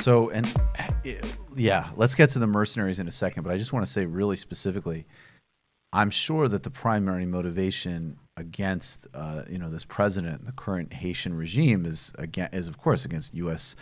So, yeah, let's get to the mercenaries in a second, but I just want to say really specifically, I'm sure that the primary motivation against, this president and the current Haitian regime is of course against U.S.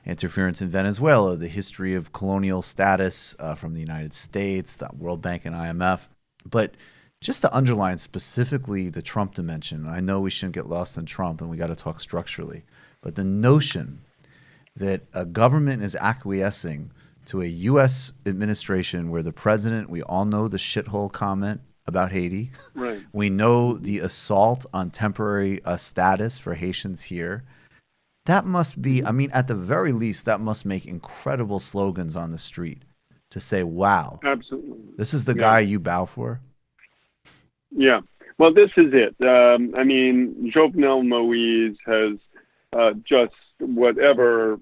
interference in Venezuela, the history of colonial status from the United States, the World Bank and IMF. But just to underline specifically the Trump dimension, I know we shouldn't get lost in Trump and we got to talk structurally, but the notion that a government is acquiescing to a U.S. administration where the president, we all know the shithole comment about Haiti. Right. We know the assault on temporary status for Haitians here. That must be, I mean, at the very least, that must make incredible slogans on the street to say, wow, Absolutely. this is the guy you bow for. Yeah. Well, this is it. I mean, Jovenel Moise has just whatever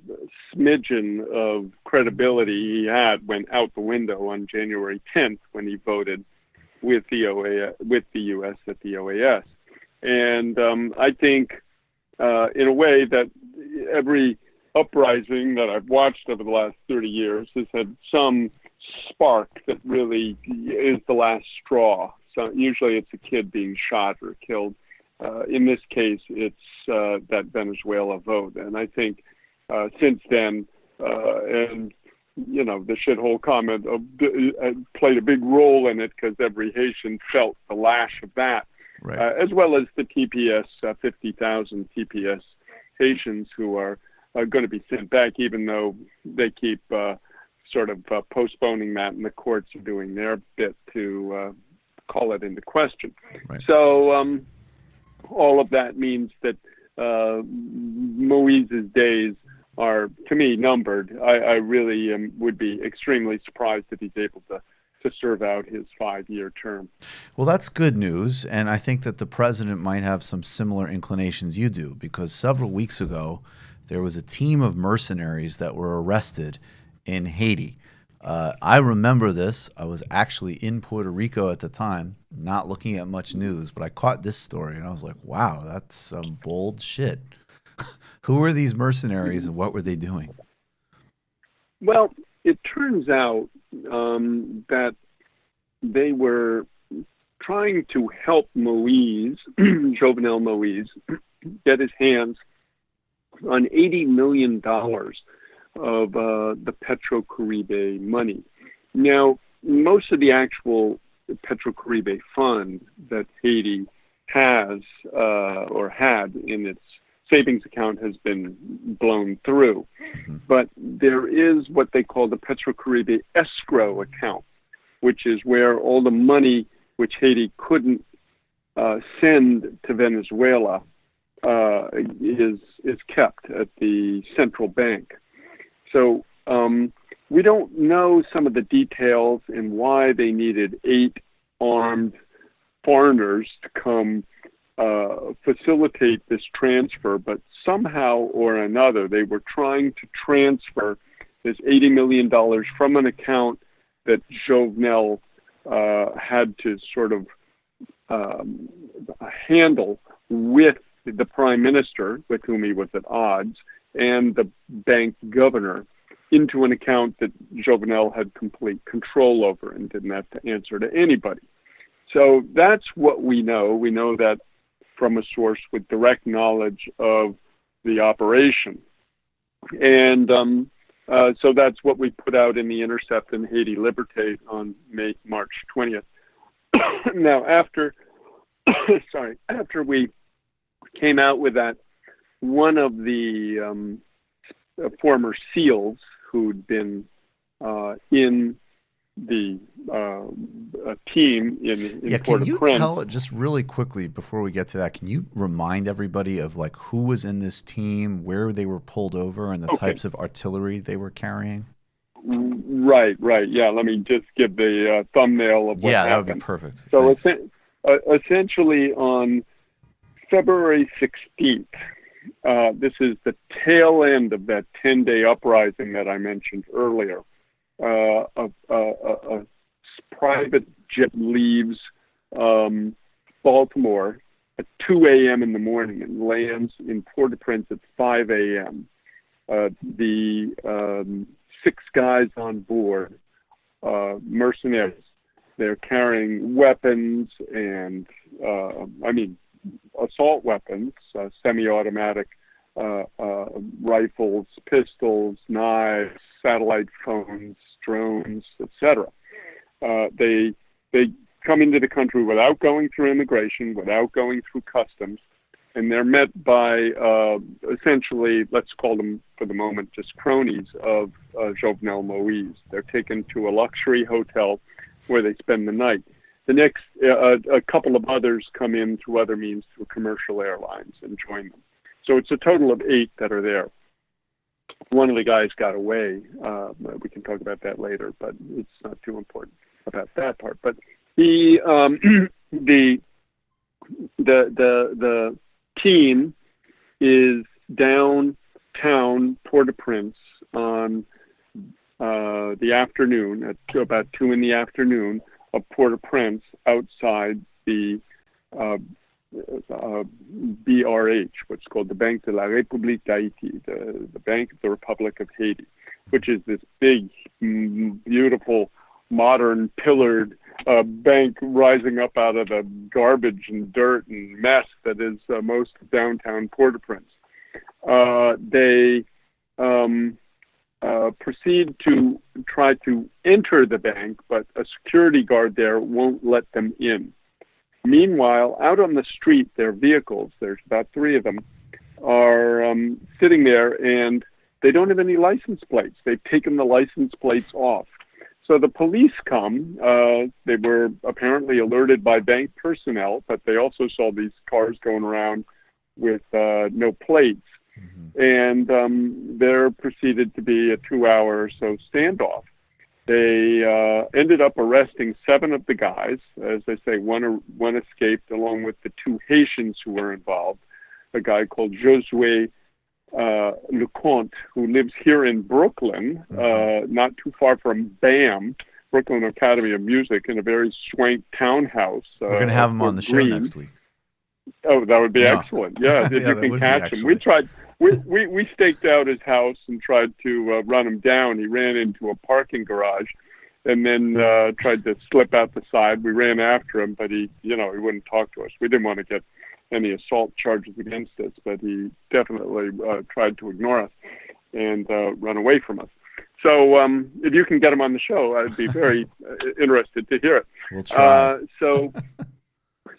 smidgen of credibility he had went out the window on January 10th when he voted with the U.S. at the OAS. And I think, in a way, that every uprising that I've watched over the last 30 years has had some spark that really is the last straw. So usually it's a kid being shot or killed. In this case, it's that Venezuela vote. And I think since then, and, the shithole comment played a big role in it because every Haitian felt the lash of that, Right. As well as the TPS, 50,000 TPS Haitians who are going to be sent back, even though they keep postponing that, and the courts are doing their bit to call it into question. Right. So all of that means that Moise's days are, to me, numbered. I really would be extremely surprised if he's able to serve out his 5-year term. Well, that's good news, and I think that the president might have some similar inclinations you do, because several weeks ago, there was a team of mercenaries that were arrested in Haiti. I remember this. I was actually in Puerto Rico at the time, not looking at much news, but I caught this story, and I was like, wow, that's some bold shit. Who were these mercenaries, and what were they doing? Well, it turns out that they were trying to help Moise, Jovenel Moise, get his hands on $80 million of the Petrocaribe money. Now, most of the actual Petrocaribe fund that Haiti has or had in its savings account has been blown through. Mm-hmm. But there is what they call the Petrocaribe escrow account, which is where all the money which Haiti couldn't send to Venezuela is kept at the central bank. So we don't know some of the details and why they needed 8 armed foreigners to come facilitate this transfer, but somehow or another they were trying to transfer this $80 million from an account that Jovenel had to sort of handle with the prime minister, with whom he was at odds, and the bank governor, into an account that Jovenel had complete control over and didn't have to answer to anybody. So that's what we know. We know that from a source with direct knowledge of the operation. And so that's what we put out in The Intercept and Haiti Liberté on March 20th. Now, after we came out with that, one of the former SEALs who'd been in the team in can Port-au-Prince. You tell, just really quickly before we get to that, can you remind everybody of like who was in this team, where they were pulled over, and the types of artillery they were carrying? Right. Yeah, let me just give the thumbnail of what happened. Yeah, that would be perfect. So essentially on February 16th, this is the tail end of that 10-day uprising that I mentioned earlier. A private jet leaves Baltimore at 2 a.m. in the morning and lands in Port-au-Prince at 5 a.m. the 6 guys on board, mercenaries. They're carrying weapons and, assault weapons, semi-automatic rifles, pistols, knives, satellite phones, drones, etc. They come into the country without going through immigration, without going through customs, and they're met by essentially, let's call them for the moment, just cronies of Jovenel Moïse. They're taken to a luxury hotel where they spend the night. The next, a couple of others come in through other means, through commercial airlines, and join them. So it's a total of 8 that are there. One of the guys got away. We can talk about that later, but it's not too important about that part. But the team is downtown Port-au-Prince on the afternoon, at about 2 in the afternoon, of Port-au-Prince, outside the BRH, what's called the Banque de la République d'Haïti, the Bank of the Republic of Haiti, which is this big, beautiful, modern, pillared bank rising up out of the garbage and dirt and mess that is most of downtown Port-au-Prince. They proceed to try to enter the bank, but a security guard there won't let them in. Meanwhile, out on the street, their vehicles, there's about 3 of them, are sitting there, and they don't have any license plates. They've taken the license plates off. So the police come. They were apparently alerted by bank personnel, but they also saw these cars going around with no plates. And there proceeded to be a 2-hour or so standoff. They ended up arresting 7 of the guys. As I say, one escaped along with the 2 Haitians who were involved, a guy called Josué Lecomte, who lives here in Brooklyn, not too far from BAM, Brooklyn Academy of Music, in a very swank townhouse. We're going to have him on the show next week. Oh, that would be excellent. Yeah, if you can catch him. We tried. We staked out his house and tried to run him down. He ran into a parking garage, and then tried to slip out the side. We ran after him, but he wouldn't talk to us. We didn't want to get any assault charges against us, but he definitely tried to ignore us and run away from us. So if you can get him on the show, I'd be very interested to hear it. We'll try. So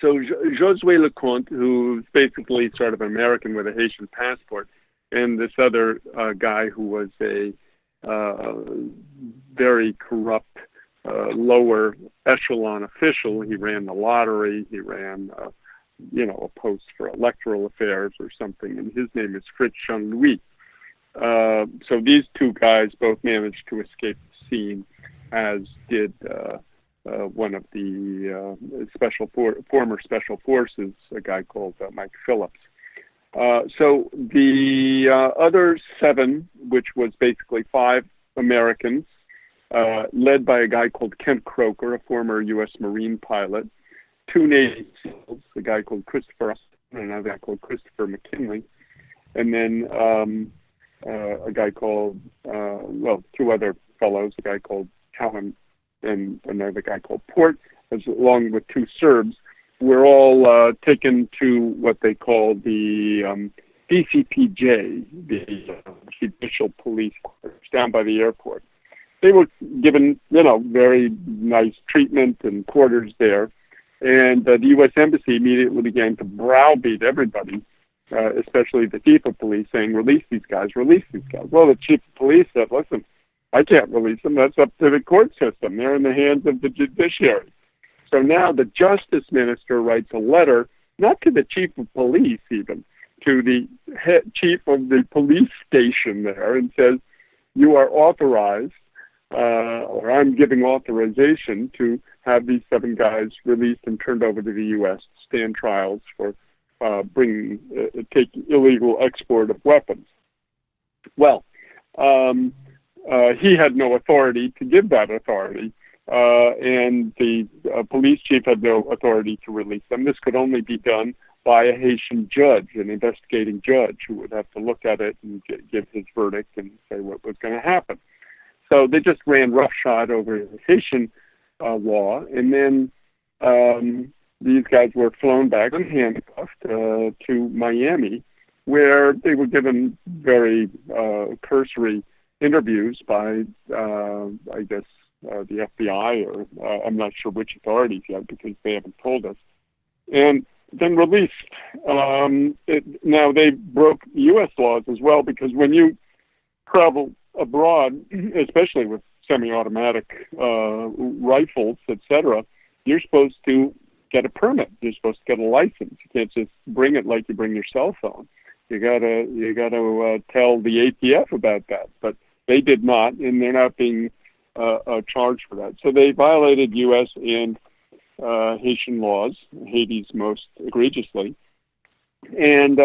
Josué Lecomte, who's basically sort of an American with a Haitian passport, and this other guy who was a very corrupt lower echelon official. He ran the lottery. He ran, a post for electoral affairs or something, and his name is Fritz Jean-Louis. So these 2 guys both managed to escape the scene, as did one of the former special forces, a guy called Mike Phillips. So the other 7, which was basically 5 Americans, led by a guy called Kent Croker, a former U.S. Marine pilot, 2 Navy SEALs, a guy called Christopher and another guy called Christopher McKinley, and then a guy called, 2 other fellows, a guy called Callan and another guy called Port, along with 2 Serbs, were all taken to what they call the DCPJ, the Judicial Police Quarters, down by the airport. They were given, very nice treatment and quarters there. And the U.S. Embassy immediately began to browbeat everybody, especially the chief of police, saying, release these guys, release these guys. Well, the chief of police said, listen, I can't release them. That's up to the court system. They're in the hands of the judiciary. So now the justice minister writes a letter, not to the chief of police even, to the chief of the police station there, and says, you are authorized, or I'm giving authorization to have these 7 guys released and turned over to the U.S. to stand trials for taking illegal export of weapons. Well, he had no authority to give that authority, and the police chief had no authority to release them. This could only be done by a Haitian judge, an investigating judge, who would have to look at it and give his verdict and say what was going to happen. So they just ran roughshod over the Haitian law, and then these guys were flown back and handcuffed to Miami, where they were given very cursory interviews by, I guess, the FBI, or I'm not sure which authorities yet because they haven't told us, and then released. Now, they broke U.S. laws as well, because when you travel abroad, especially with semi-automatic rifles, etc., you're supposed to get a permit. You're supposed to get a license. You can't just bring it like you bring your cell phone. You gotta tell the ATF about that. But they did not, and they're not being charged for that. So they violated U.S. and Haitian laws, Haiti's most egregiously. And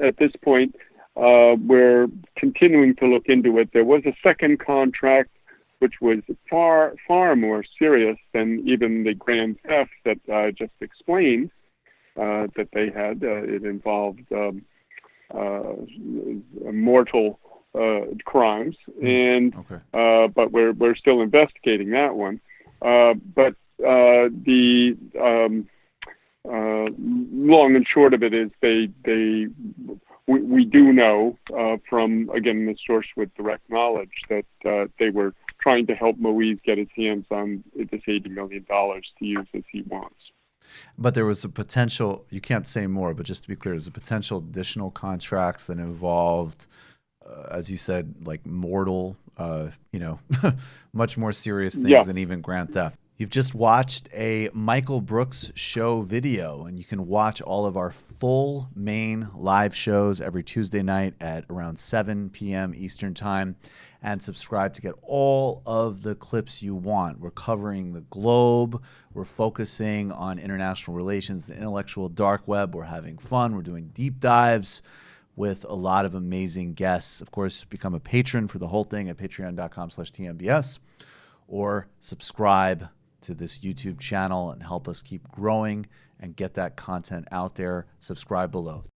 at this point, we're continuing to look into it. There was a second contract, which was far, far more serious than even the grand theft that I just explained that they had. It involved mortal crimes, and but we're still investigating that one. But the long and short of it is we do know from, again, this source with direct knowledge, that they were trying to help Moise get his hands on this $80 million to use as he wants. But there was a potential, you can't say more, but just to be clear, there's a potential additional contracts that involved, as you said, like mortal, much more serious things than even grand theft. You've just watched a Michael Brooks show video, and you can watch all of our full main live shows every Tuesday night at around 7 p.m. Eastern Time, and subscribe to get all of the clips you want. We're covering the globe. We're focusing on international relations, the intellectual dark web. We're having fun. We're doing deep dives with a lot of amazing guests. Of course, become a patron for the whole thing at patreon.com/TMBS, or subscribe to this YouTube channel and help us keep growing and get that content out there. Subscribe below.